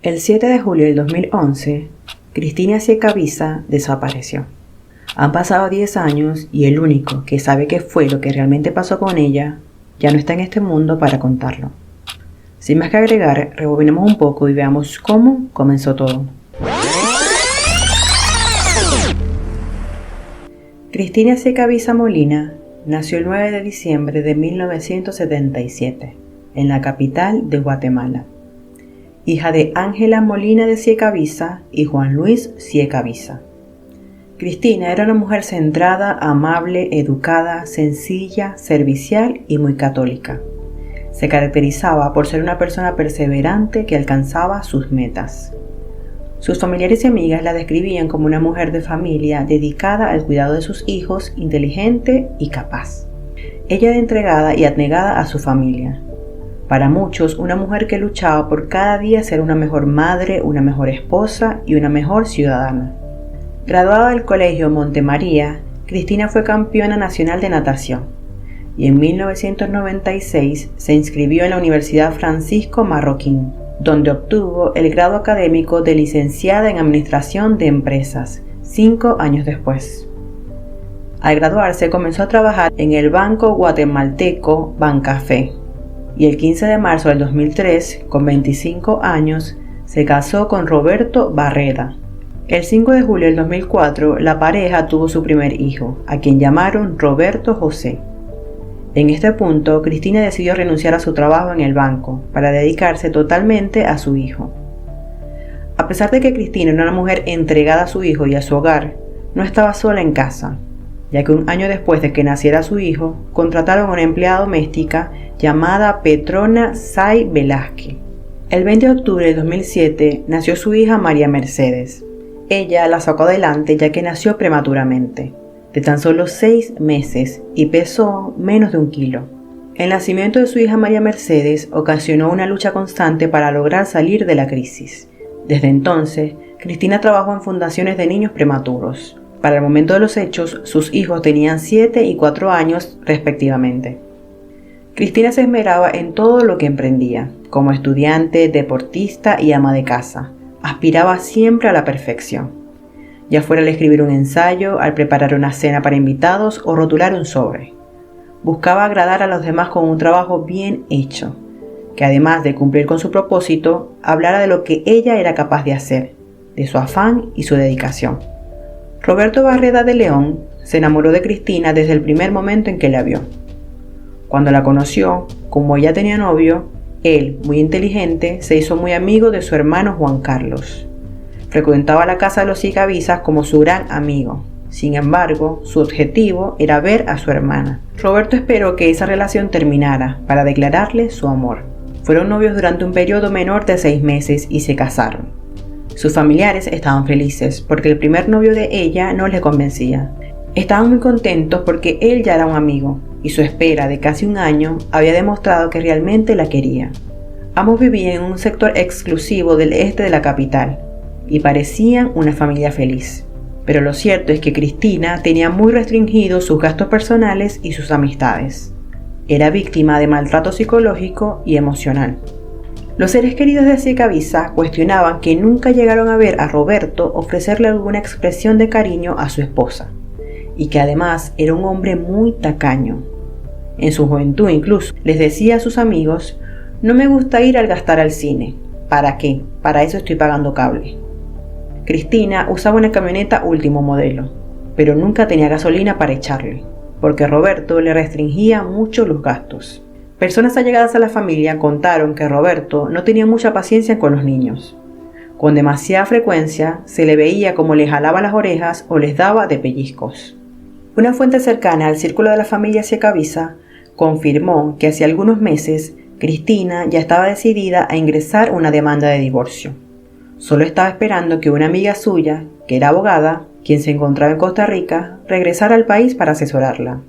El 7 de julio del 2011, Cristina Siecabiza desapareció. Han pasado 10 años y el único que sabe qué fue lo que realmente pasó con ella ya no está en este mundo para contarlo. Sin más que agregar, rebobinemos un poco y veamos cómo comenzó todo. Cristina Siecabiza Molina nació el 9 de diciembre de 1977 en la capital de Guatemala, hija de Ángela Molina de Siecabiza y Juan Luis Siecabiza. Cristina era una mujer centrada, amable, educada, sencilla, servicial y muy católica. Se caracterizaba por ser una persona perseverante que alcanzaba sus metas. Sus familiares y amigas la describían como una mujer de familia dedicada al cuidado de sus hijos, inteligente y capaz. Ella era entregada y abnegada a su familia. Para muchos, una mujer que luchaba por cada día ser una mejor madre, una mejor esposa y una mejor ciudadana. Graduada del Colegio Montemaría, Cristina fue campeona nacional de natación y en 1996 se inscribió en la Universidad Francisco Marroquín, donde obtuvo el grado académico de licenciada en Administración de Empresas, 5 años después. Al graduarse comenzó a trabajar en el banco guatemalteco Bancafé y el 15 de marzo del 2003, con 25 años, se casó con Roberto Barreda. El 5 de julio del 2004, la pareja tuvo su primer hijo, a quien llamaron Roberto José. En este punto, Cristina decidió renunciar a su trabajo en el banco para dedicarse totalmente a su hijo. A pesar de que Cristina era una mujer entregada a su hijo y a su hogar, no estaba sola en casa, ya que un año después de que naciera su hijo, contrataron a una empleada doméstica llamada Petrona Say Velázquez. El 20 de octubre de 2007 nació su hija María Mercedes. Ella la sacó adelante ya que nació prematuramente, de tan solo 6 meses y pesó menos de 1 kilo. El nacimiento de su hija María Mercedes ocasionó una lucha constante para lograr salir de la crisis. Desde entonces, Cristina trabajó en fundaciones de niños prematuros. Para el momento de los hechos, sus hijos tenían 7 y 4 años respectivamente. Cristina se esmeraba en todo lo que emprendía, como estudiante, deportista y ama de casa. Aspiraba siempre a la perfección, ya fuera al escribir un ensayo, al preparar una cena para invitados o rotular un sobre. Buscaba agradar a los demás con un trabajo bien hecho, que además de cumplir con su propósito, hablara de lo que ella era capaz de hacer, de su afán y su dedicación. Roberto Barreda de León se enamoró de Cristina desde el primer momento en que la vio. Cuando la conoció, como ella tenía novio, él, muy inteligente, se hizo muy amigo de su hermano Juan Carlos. Frecuentaba la casa de los Siecabizas como su gran amigo. Sin embargo, su objetivo era ver a su hermana. Roberto esperó que esa relación terminara para declararle su amor. Fueron novios durante un periodo menor de 6 meses y se casaron. Sus familiares estaban felices porque el primer novio de ella no les convencía. Estaban muy contentos porque él ya era un amigo y su espera de casi 1 año había demostrado que realmente la quería. Ambos vivían en un sector exclusivo del este de la capital y parecían una familia feliz. Pero lo cierto es que Cristina tenía muy restringidos sus gastos personales y sus amistades. Era víctima de maltrato psicológico y emocional. Los seres queridos de Siecabiza cuestionaban que nunca llegaron a ver a Roberto ofrecerle alguna expresión de cariño a su esposa, y que además era un hombre muy tacaño. En su juventud incluso les decía a sus amigos: no me gusta ir al gastar al cine. ¿Para qué? Para eso estoy pagando cable. Cristina usaba una camioneta último modelo, pero nunca tenía gasolina para echarle, porque Roberto le restringía mucho los gastos. Personas allegadas a la familia contaron que Roberto no tenía mucha paciencia con los niños. Con demasiada frecuencia se le veía como les jalaba las orejas o les daba de pellizcos. Una fuente cercana al círculo de la familia Siecabiza confirmó que hace algunos meses Cristina ya estaba decidida a ingresar una demanda de divorcio. Solo estaba esperando que una amiga suya, que era abogada, quien se encontraba en Costa Rica, regresara al país para asesorarla.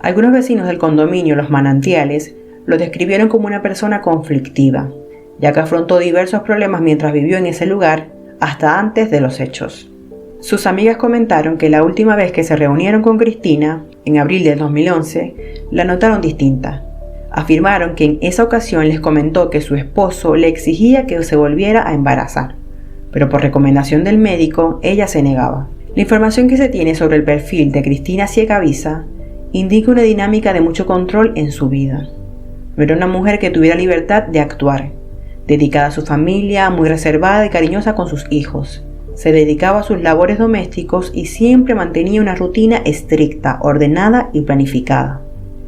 Algunos vecinos del condominio Los Manantiales lo describieron como una persona conflictiva, ya que afrontó diversos problemas mientras vivió en ese lugar hasta antes de los hechos. Sus amigas comentaron que la última vez que se reunieron con Cristina, en abril del 2011, la notaron distinta. Afirmaron que en esa ocasión les comentó que su esposo le exigía que se volviera a embarazar, pero por recomendación del médico ella se negaba. La información que se tiene sobre el perfil de Cristina Siecabiza indica una dinámica de mucho control en su vida. No era una mujer que tuviera libertad de actuar, dedicada a su familia, muy reservada y cariñosa con sus hijos. Se dedicaba a sus labores domésticos y siempre mantenía una rutina estricta, ordenada y planificada.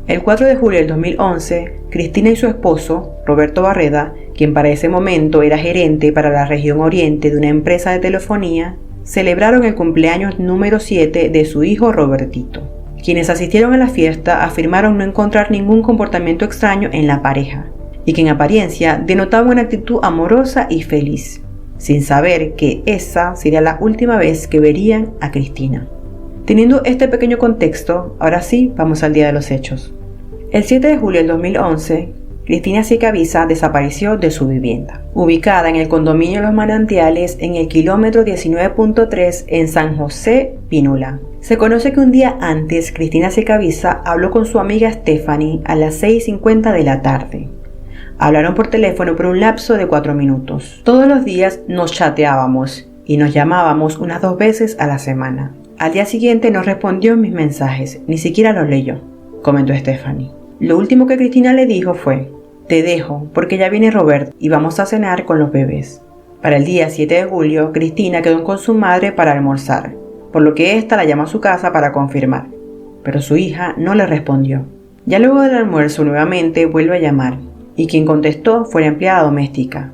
El 4 de julio del 2011, Cristina y su esposo, Roberto Barreda, quien para ese momento era gerente para la región oriente de una empresa de telefonía, celebraron el cumpleaños número 7 de su hijo Robertito. Quienes asistieron a la fiesta afirmaron no encontrar ningún comportamiento extraño en la pareja y que en apariencia denotaba una actitud amorosa y feliz, sin saber que esa sería la última vez que verían a Cristina. Teniendo este pequeño contexto, ahora sí vamos al día de los hechos. El 7 de julio del 2011, Cristina Siecabiza desapareció de su vivienda, ubicada en el condominio Los Manantiales en el kilómetro 19.3 en San José, Pínula. Se conoce que un día antes Cristina Siecabiza habló con su amiga Stephanie a las 6:50 de la tarde. Hablaron por teléfono por un lapso de 4 minutos. Todos los días nos chateábamos y nos llamábamos unas 2 veces a la semana. Al día siguiente no respondió mis mensajes, ni siquiera los leyó, comentó Stephanie. Lo último que Cristina le dijo fue: te dejo porque ya viene Robert y vamos a cenar con los bebés. Para el día 7 de julio, Cristina quedó con su madre para almorzar, por lo que ésta la llamó a su casa para confirmar, pero su hija no le respondió. Ya luego del almuerzo nuevamente vuelve a llamar, y quien contestó fue la empleada doméstica.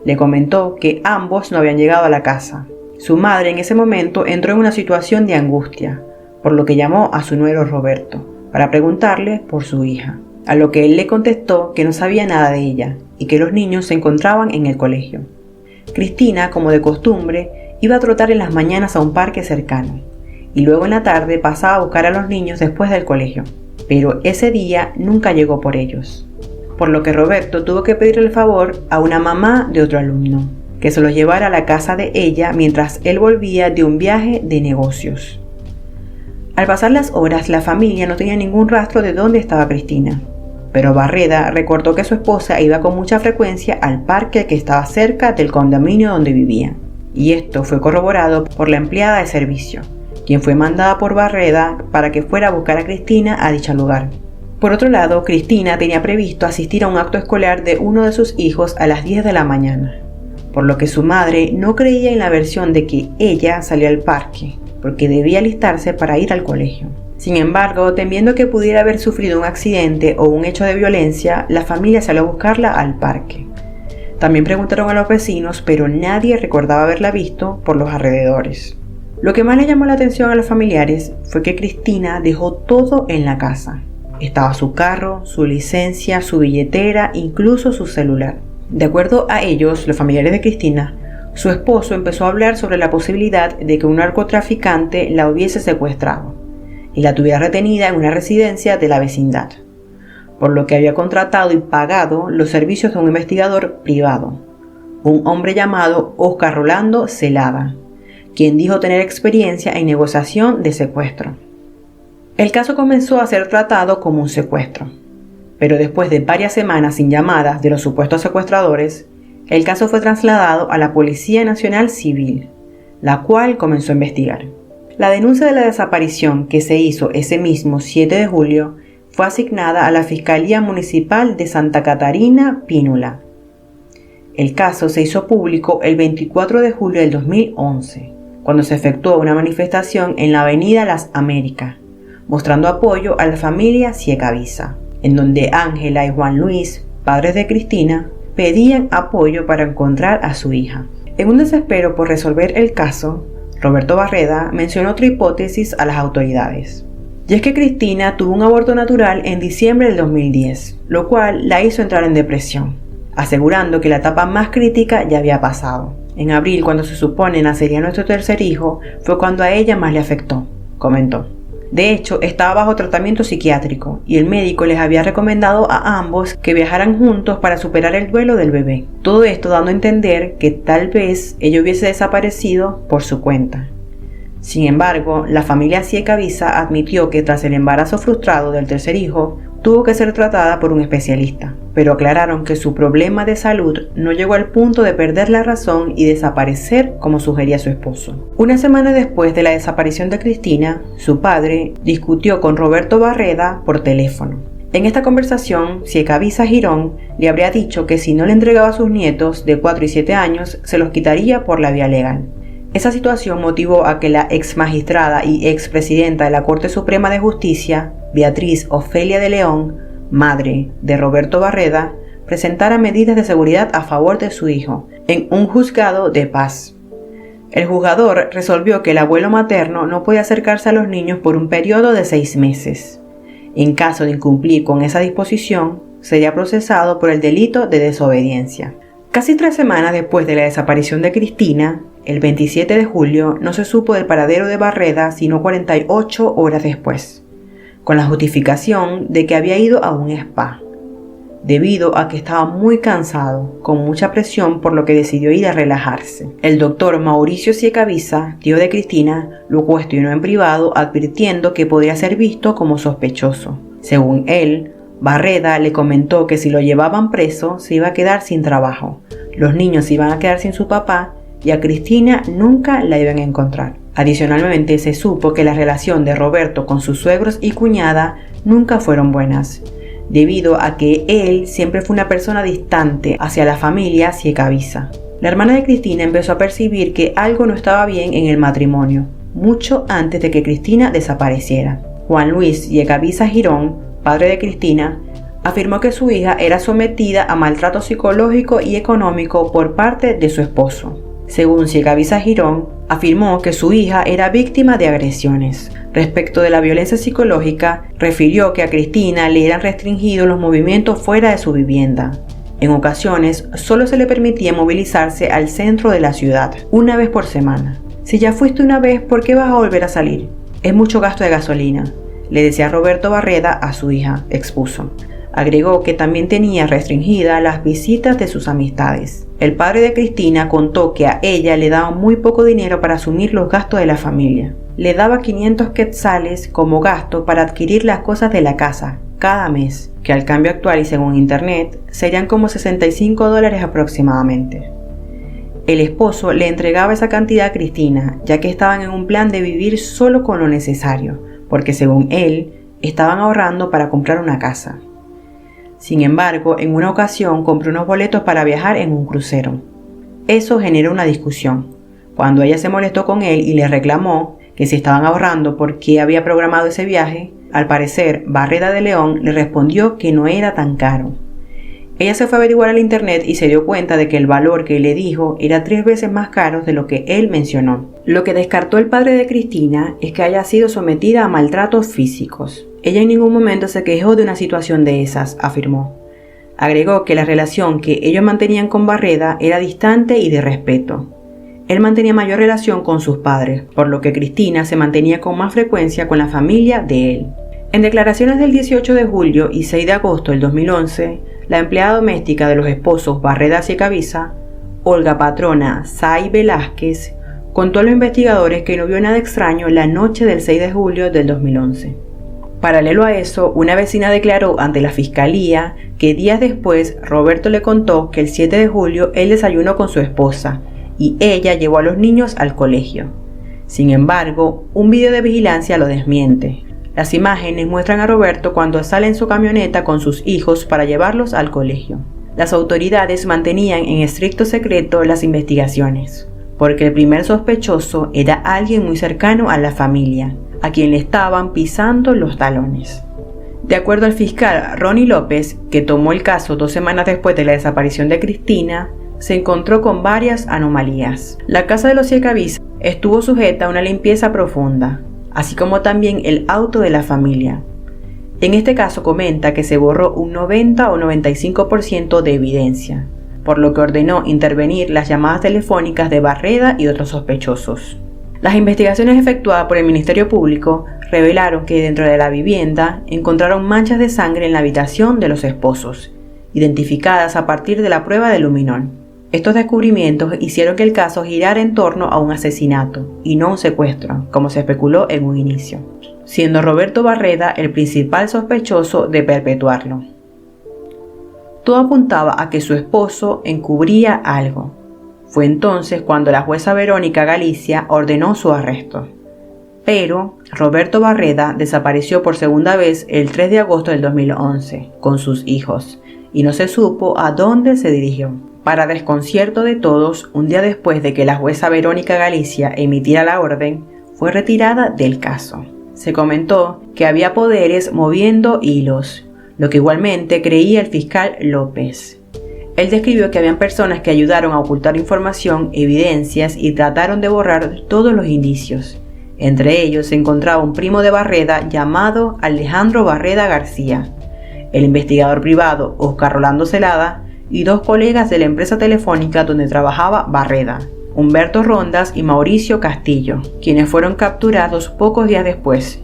Le comentó que ambos no habían llegado a la casa. Su madre en ese momento entró en una situación de angustia, por lo que llamó a su nuero Roberto para preguntarle por su hija, a lo que él le contestó que no sabía nada de ella y que los niños se encontraban en el colegio. Cristina, como de costumbre, iba a trotar en las mañanas a un parque cercano y luego en la tarde pasaba a buscar a los niños después del colegio, pero ese día nunca llegó por ellos, por lo que Roberto tuvo que pedirle el favor a una mamá de otro alumno que se los llevara a la casa de ella mientras él volvía de un viaje de negocios. Al pasar las horas, la familia no tenía ningún rastro de dónde estaba Cristina, pero Barreda recordó que su esposa iba con mucha frecuencia al parque que estaba cerca del condominio donde vivían, y esto fue corroborado por la empleada de servicio, quien fue mandada por Barreda para que fuera a buscar a Cristina a dicho lugar. Por otro lado, Cristina tenía previsto asistir a un acto escolar de uno de sus hijos a las 10 de la mañana, por lo que su madre no creía en la versión de que ella salió al parque, porque debía alistarse para ir al colegio. Sin embargo, temiendo que pudiera haber sufrido un accidente o un hecho de violencia, la familia salió a buscarla al parque. También preguntaron a los vecinos, pero nadie recordaba haberla visto por los alrededores. Lo que más le llamó la atención a los familiares fue que Cristina dejó todo en la casa. Estaba su carro, su licencia, su billetera, incluso su celular. De acuerdo a ellos, los familiares de Cristina, su esposo empezó a hablar sobre la posibilidad de que un narcotraficante la hubiese secuestrado y la tuviera retenida en una residencia de la vecindad, por lo que había contratado y pagado los servicios de un investigador privado, un hombre llamado Oscar Rolando Celada, quien dijo tener experiencia en negociación de secuestro. El caso comenzó a ser tratado como un secuestro, pero después de varias semanas sin llamadas de los supuestos secuestradores, el caso fue trasladado a la Policía Nacional Civil, la cual comenzó a investigar. La denuncia de la desaparición que se hizo ese mismo 7 de julio fue asignada a la Fiscalía Municipal de Santa Catarina, Pínula. El caso se hizo público el 24 de julio del 2011, cuando se efectuó una manifestación en la avenida Las Américas, mostrando apoyo a la familia Siecabiza, en donde Ángela y Juan Luis, padres de Cristina, pedían apoyo para encontrar a su hija. En un desespero por resolver el caso, Roberto Barreda mencionó otra hipótesis a las autoridades. Y es que Cristina tuvo un aborto natural en diciembre del 2010, lo cual la hizo entrar en depresión, asegurando que la etapa más crítica ya había pasado. En abril, cuando se supone nacería nuestro tercer hijo, fue cuando a ella más le afectó, comentó. De hecho, estaba bajo tratamiento psiquiátrico y el médico les había recomendado a ambos que viajaran juntos para superar el duelo del bebé. Todo esto dando a entender que tal vez ella hubiese desaparecido por su cuenta. Sin embargo, la familia Siecabiza admitió que tras el embarazo frustrado del tercer hijo, tuvo que ser tratada por un especialista, pero aclararon que su problema de salud no llegó al punto de perder la razón y desaparecer como sugería su esposo. Una semana después de la desaparición de Cristina, su padre discutió con Roberto Barreda por teléfono. En esta conversación, Ciecaviza Girón le habría dicho que si no le entregaba a sus nietos de 4 y 7 años, se los quitaría por la vía legal. Esa situación motivó a que la ex magistrada y ex presidenta de la Corte Suprema de Justicia, Beatriz Ofelia de León, madre de Roberto Barreda, presentara medidas de seguridad a favor de su hijo en un juzgado de paz. El juzgador resolvió que el abuelo materno no podía acercarse a los niños por un periodo de 6 meses. En caso de incumplir con esa disposición, sería procesado por el delito de desobediencia. Casi 3 semanas después de la desaparición de Cristina, el 27 de julio, no se supo del paradero de Barreda sino 48 horas después, con la justificación de que había ido a un spa, debido a que estaba muy cansado, con mucha presión, por lo que decidió ir a relajarse. El doctor Mauricio Ciecaviza, tío de Cristina, lo cuestionó en privado, advirtiendo que podría ser visto como sospechoso. Según él, Barreda le comentó que si lo llevaban preso se iba a quedar sin trabajo, los niños se iban a quedar sin su papá y a Cristina nunca la iban a encontrar. Adicionalmente, se supo que la relación de Roberto con sus suegros y cuñada nunca fueron buenas, debido a que él siempre fue una persona distante hacia la familia Ciecaviza. La hermana de Cristina empezó a percibir que algo no estaba bien en el matrimonio, mucho antes de que Cristina desapareciera. Juan Luis Ciecaviza Girón, padre de Cristina, afirmó que su hija era sometida a maltrato psicológico y económico por parte de su esposo. Según Ciecaviza Girón, afirmó que su hija era víctima de agresiones. Respecto de la violencia psicológica, refirió que a Cristina le eran restringidos los movimientos fuera de su vivienda. En ocasiones, solo se le permitía movilizarse al centro de la ciudad, una vez por semana. Si ya fuiste una vez, ¿por qué vas a volver a salir? Es mucho gasto de gasolina, le decía Roberto Barreda a su hija, expuso. Agregó que también tenía restringidas las visitas de sus amistades. El padre de Cristina contó que a ella le daba muy poco dinero para asumir los gastos de la familia. Le daba 500 quetzales como gasto para adquirir las cosas de la casa cada mes, que al cambio actual y según internet serían como $65 aproximadamente. El esposo le entregaba esa cantidad a Cristina, ya que estaban en un plan de vivir solo con lo necesario, porque según él, estaban ahorrando para comprar una casa. Sin embargo, en una ocasión compró unos boletos para viajar en un crucero. Eso generó una discusión. Cuando ella se molestó con él y le reclamó que si estaban ahorrando por qué había programado ese viaje, al parecer Barreda de León le respondió que no era tan caro. Ella se fue a averiguar al internet y se dio cuenta de que el valor que le dijo era 3 veces más caro de lo que él mencionó. Lo que descartó el padre de Cristina es que haya sido sometida a maltratos físicos. Ella en ningún momento se quejó de una situación de esas, afirmó. Agregó que la relación que ellos mantenían con Barreda era distante y de respeto. Él mantenía mayor relación con sus padres, por lo que Cristina se mantenía con más frecuencia con la familia de él. En declaraciones del 18 de julio y 6 de agosto del 2011, la empleada doméstica de los esposos Barreda Ciecaviza, Olga Patrona Say Velázquez, contó a los investigadores que no vio nada extraño la noche del 6 de julio del 2011. Paralelo a eso, una vecina declaró ante la fiscalía que días después Roberto le contó que el 7 de julio él desayunó con su esposa y ella llevó a los niños al colegio. Sin embargo, un video de vigilancia lo desmiente. Las imágenes muestran a Roberto cuando sale en su camioneta con sus hijos para llevarlos al colegio. Las autoridades mantenían en estricto secreto las investigaciones, porque el primer sospechoso era alguien muy cercano a la familia, a quien le estaban pisando los talones. De acuerdo al fiscal Ronnie López, que tomó el caso 2 semanas después de la desaparición de Cristina, se encontró con varias anomalías. La casa de los Ciecaviza estuvo sujeta a una limpieza profunda, así como también el auto de la familia. En este caso comenta que se borró un 90 o 95% de evidencia, por lo que ordenó intervenir las llamadas telefónicas de Barreda y otros sospechosos. Las investigaciones efectuadas por el Ministerio Público revelaron que dentro de la vivienda encontraron manchas de sangre en la habitación de los esposos, identificadas a partir de la prueba de luminol. Estos descubrimientos hicieron que el caso girara en torno a un asesinato y no un secuestro, como se especuló en un inicio. siendo Roberto Barreda el principal sospechoso de perpetuarlo. Todo apuntaba a que su esposo encubría algo. Fue entonces cuando la jueza Verónica Galicia ordenó su arresto. Pero Roberto Barreda desapareció por segunda vez el 3 de agosto del 2011 con sus hijos y no se supo a dónde se dirigió. Para desconcierto de todos, un día después de que la jueza Verónica Galicia emitiera la orden, fue retirada del caso. Se comentó que había poderes moviendo hilos, lo que igualmente creía el fiscal López. Él describió que habían personas que ayudaron a ocultar información, evidencias y trataron de borrar todos los indicios. Entre ellos se encontraba un primo de Barreda llamado Alejandro Barreda García, el investigador privado Oscar Rolando Celada y dos colegas de la empresa telefónica donde trabajaba Barreda, Humberto Rondas y Mauricio Castillo, quienes fueron capturados pocos días después,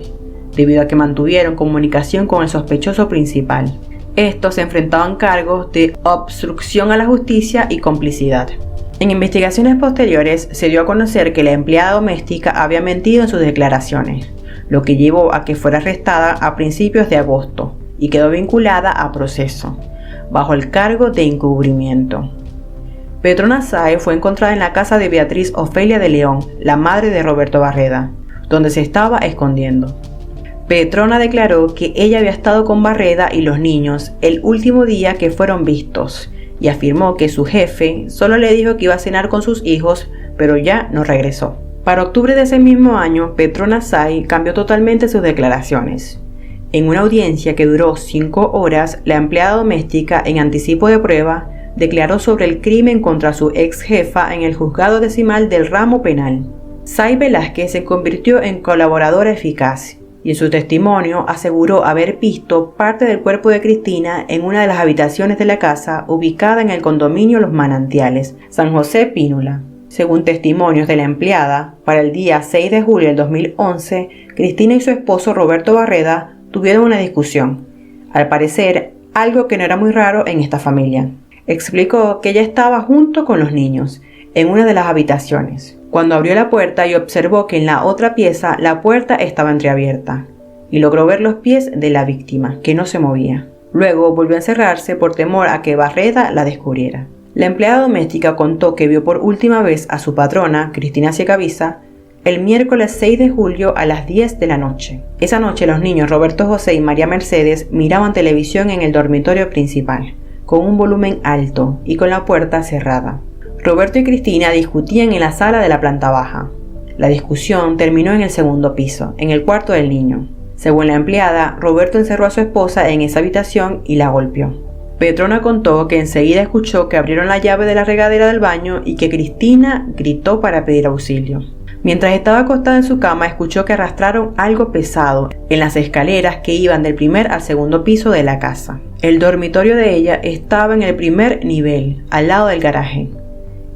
debido a que mantuvieron comunicación con el sospechoso principal. Estos se enfrentaban cargos de obstrucción a la justicia y complicidad. En investigaciones posteriores se dio a conocer que la empleada doméstica había mentido en sus declaraciones, lo que llevó a que fuera arrestada a principios de agosto y quedó vinculada a proceso, bajo el cargo de encubrimiento. Petrona Sáez fue encontrada en la casa de Beatriz Ofelia de León, la madre de Roberto Barreda, donde se estaba escondiendo. Petrona declaró que ella había estado con Barreda y los niños el último día que fueron vistos y afirmó que su jefe solo le dijo que iba a cenar con sus hijos, pero ya no regresó. Para octubre de ese mismo año, Petrona Sáez cambió totalmente sus declaraciones. En una audiencia que duró 5 horas, la empleada doméstica, en anticipo de prueba, declaró sobre el crimen contra su ex jefa en el juzgado decimal del ramo penal. Sáez Velázquez se convirtió en colaboradora eficaz y en su testimonio aseguró haber visto parte del cuerpo de Cristina en una de las habitaciones de la casa ubicada en el condominio Los Manantiales, San José Pínula. Según testimonios de la empleada, para el día 6 de julio del 2011, Cristina y su esposo Roberto Barreda tuvieron una discusión. Al parecer, algo que no era muy raro en esta familia. Explicó que ella estaba junto con los niños, en una de las habitaciones, cuando abrió la puerta y observó que en la otra pieza la puerta estaba entreabierta, y logró ver los pies de la víctima, que no se movía. Luego volvió a encerrarse por temor a que Barreda la descubriera. La empleada doméstica contó que vio por última vez a su patrona, Cristina Ciecaviza, el miércoles 6 de julio a las 10 de la noche. Esa noche los niños Roberto José y María Mercedes miraban televisión en el dormitorio principal, con un volumen alto y con la puerta cerrada. Roberto y Cristina discutían en la sala de la planta baja. La discusión terminó en el segundo piso, en el cuarto del niño. Según la empleada, Roberto encerró a su esposa en esa habitación y la golpeó. Petrona contó que enseguida escuchó que abrieron la llave de la regadera del baño y que Cristina gritó para pedir auxilio. Mientras estaba acostada en su cama, escuchó que arrastraron algo pesado en las escaleras que iban del primer al segundo piso de la casa. El dormitorio de ella estaba en el primer nivel, al lado del garaje.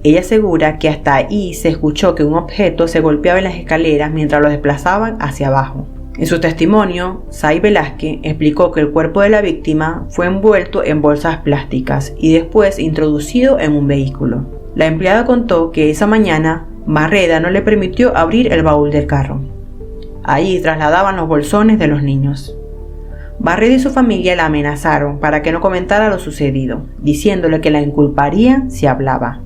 Ella asegura que hasta ahí se escuchó que un objeto se golpeaba en las escaleras mientras lo desplazaban hacia abajo. En su testimonio, Sáez Velázquez explicó que el cuerpo de la víctima fue envuelto en bolsas plásticas y después introducido en un vehículo. La empleada contó que esa mañana Barreda no le permitió abrir el baúl del carro. Ahí trasladaban los bolsones de los niños. Barreda y su familia la amenazaron para que no comentara lo sucedido, diciéndole que la inculparían si hablaba.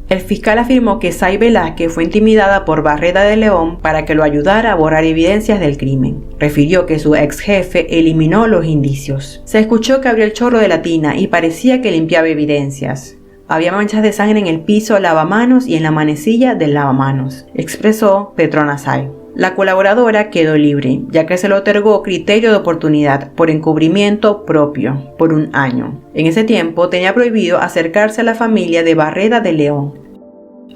El fiscal afirmó que Sáez Velázquez fue intimidada por Barreda de León para que lo ayudara a borrar evidencias del crimen. Refirió que su ex jefe eliminó los indicios. Se escuchó que abrió el chorro de la tina y parecía que limpiaba evidencias. Había manchas de sangre en el piso lavamanos y en la manecilla del lavamanos, expresó Petrona Sáez. La colaboradora quedó libre, ya que se le otorgó criterio de oportunidad por encubrimiento propio por 1 año. En ese tiempo tenía prohibido acercarse a la familia de Barreda de León.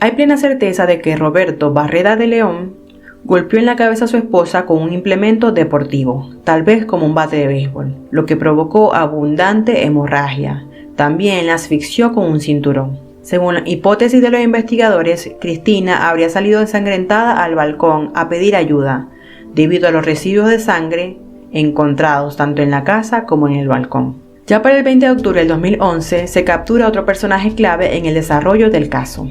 Hay plena certeza de que Roberto Barreda de León golpeó en la cabeza a su esposa con un implemento deportivo, tal vez como un bate de béisbol, lo que provocó abundante hemorragia. También la asfixió con un cinturón. Según la hipótesis de los investigadores, Cristina habría salido ensangrentada al balcón a pedir ayuda, debido a los residuos de sangre encontrados tanto en la casa como en el balcón. Ya para el 20 de octubre del 2011 se captura otro personaje clave en el desarrollo del caso,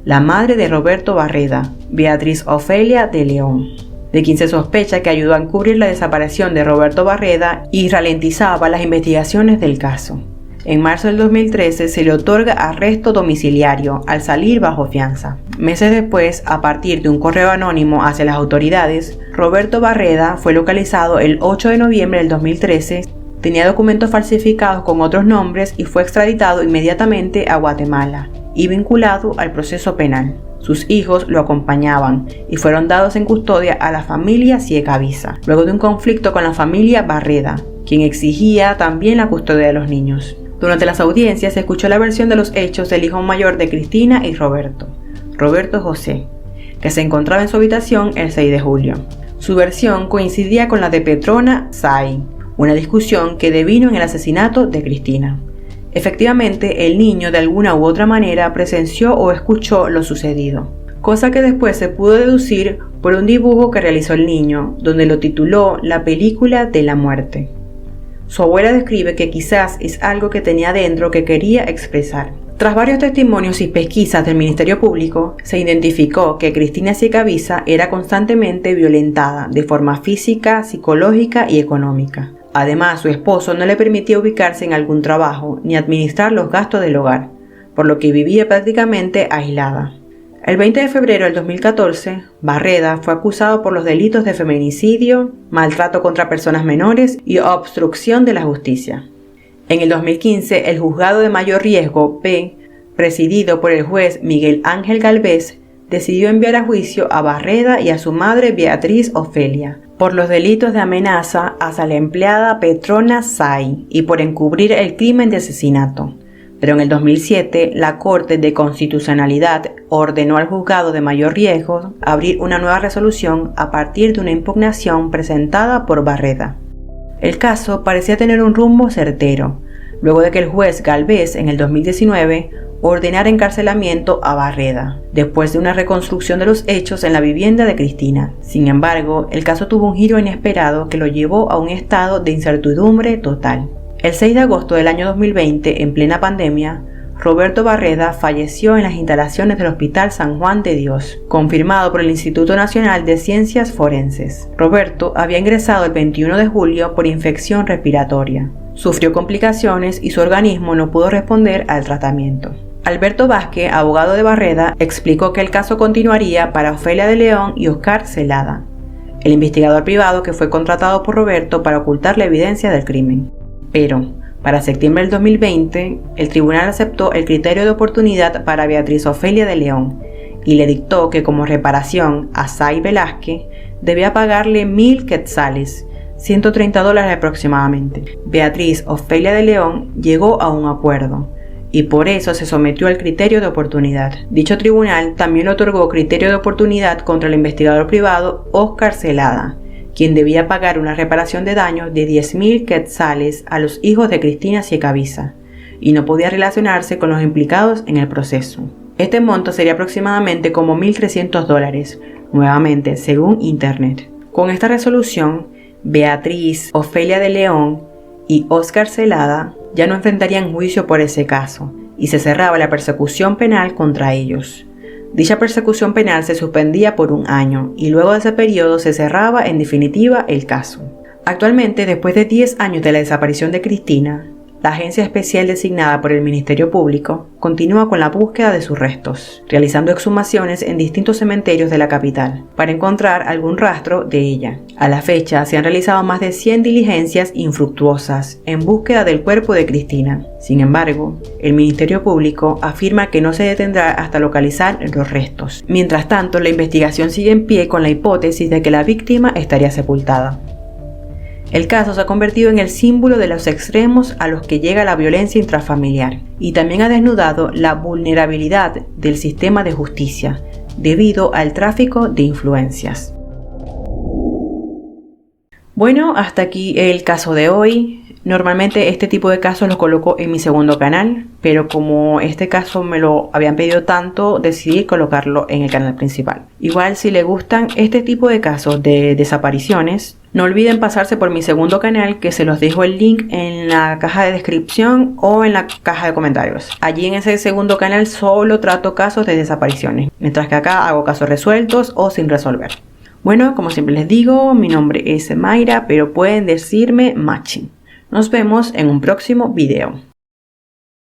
la madre de Roberto Barreda, Beatriz Ofelia de León. de quien se sospecha que ayudó a encubrir la desaparición de Roberto Barreda y ralentizaba las investigaciones del caso. En marzo del 2013 se le otorga arresto domiciliario al salir bajo fianza. Meses después, a partir de un correo anónimo hacia las autoridades, Roberto Barreda fue localizado el 8 de noviembre del 2013, tenía documentos falsificados con otros nombres y fue extraditado inmediatamente a Guatemala y vinculado al proceso penal. Sus hijos lo acompañaban y fueron dados en custodia a la familia Ciecaviza, luego de un conflicto con la familia Barreda, quien exigía también la custodia de los niños. Durante las audiencias se escuchó la versión de los hechos del hijo mayor de Cristina y Roberto José, que se encontraba en su habitación el 6 de julio. Su versión coincidía con la de Petrona Say, una discusión que devino en el asesinato de Cristina. Efectivamente, el niño de alguna u otra manera presenció o escuchó lo sucedido, cosa que después se pudo deducir por un dibujo que realizó el niño, donde lo tituló La película de la muerte. Su abuela describe que quizás es algo que tenía dentro que quería expresar. Tras varios testimonios y pesquisas del Ministerio Público, se identificó que Cristina Ciecaviza era constantemente violentada de forma física, psicológica y económica. Además, su esposo no le permitía ubicarse en algún trabajo ni administrar los gastos del hogar, por lo que vivía prácticamente aislada. El 20 de febrero del 2014, Barreda fue acusado por los delitos de feminicidio, maltrato contra personas menores y obstrucción de la justicia. En el 2015, el Juzgado de Mayor Riesgo P, presidido por el juez Miguel Ángel Galvez, decidió enviar a juicio a Barreda y a su madre Beatriz Ofelia por los delitos de amenaza hacia la empleada Petrona Say y por encubrir el crimen de asesinato. Pero en el 2007, la Corte de Constitucionalidad ordenó al Juzgado de Mayor Riesgo abrir una nueva resolución a partir de una impugnación presentada por Barreda. El caso parecía tener un rumbo certero, luego de que el juez Galvez en el 2019 ordenara encarcelamiento a Barreda, después de una reconstrucción de los hechos en la vivienda de Cristina. Sin embargo, el caso tuvo un giro inesperado que lo llevó a un estado de incertidumbre total. El 6 de agosto del año 2020, en plena pandemia, Roberto Barreda falleció en las instalaciones del Hospital San Juan de Dios, confirmado por el Instituto Nacional de Ciencias Forenses. Roberto había ingresado el 21 de julio por infección respiratoria. Sufrió complicaciones y su organismo no pudo responder al tratamiento. Alberto Vázquez, abogado de Barreda, explicó que el caso continuaría para Ofelia de León y Oscar Celada, el investigador privado que fue contratado por Roberto para ocultar la evidencia del crimen. Pero, para septiembre del 2020, el tribunal aceptó el criterio de oportunidad para Beatriz Ofelia de León y le dictó que como reparación a Say Velázquez debía pagarle 1,000 quetzales, $130 aproximadamente. Beatriz Ofelia de León llegó a un acuerdo y por eso se sometió al criterio de oportunidad. Dicho tribunal también le otorgó criterio de oportunidad contra el investigador privado Oscar Celada, quien debía pagar una reparación de daños de 10,000 quetzales a los hijos de Cristina Ciecaviza y no podía relacionarse con los implicados en el proceso. Este monto sería aproximadamente como $1,300, nuevamente según Internet. Con esta resolución, Beatriz Ofelia de León y Oscar Celada ya no enfrentarían juicio por ese caso y se cerraba la persecución penal contra ellos. Dicha persecución penal se suspendía por 1 año y luego de ese periodo se cerraba en definitiva el caso. Actualmente, después de 10 años de la desaparición de Cristina, la agencia especial designada por el Ministerio Público continúa con la búsqueda de sus restos, realizando exhumaciones en distintos cementerios de la capital para encontrar algún rastro de ella. A la fecha se han realizado más de 100 diligencias infructuosas en búsqueda del cuerpo de Cristina. Sin embargo, el Ministerio Público afirma que no se detendrá hasta localizar los restos. Mientras tanto, la investigación sigue en pie con la hipótesis de que la víctima estaría sepultada. El caso se ha convertido en el símbolo de los extremos a los que llega la violencia intrafamiliar y también ha desnudado la vulnerabilidad del sistema de justicia debido al tráfico de influencias. Bueno, hasta aquí el caso de hoy. Normalmente este tipo de casos los coloco en mi segundo canal, pero como este caso me lo habían pedido tanto, decidí colocarlo en el canal principal. Igual, si les gustan este tipo de casos de desapariciones, no olviden pasarse por mi segundo canal, que se los dejo el link en la caja de descripción o en la caja de comentarios. Allí en ese segundo canal solo trato casos de desapariciones, mientras que acá hago casos resueltos o sin resolver. Bueno, como siempre les digo, mi nombre es Mayra, pero pueden decirme Machi. Nos vemos en un próximo video.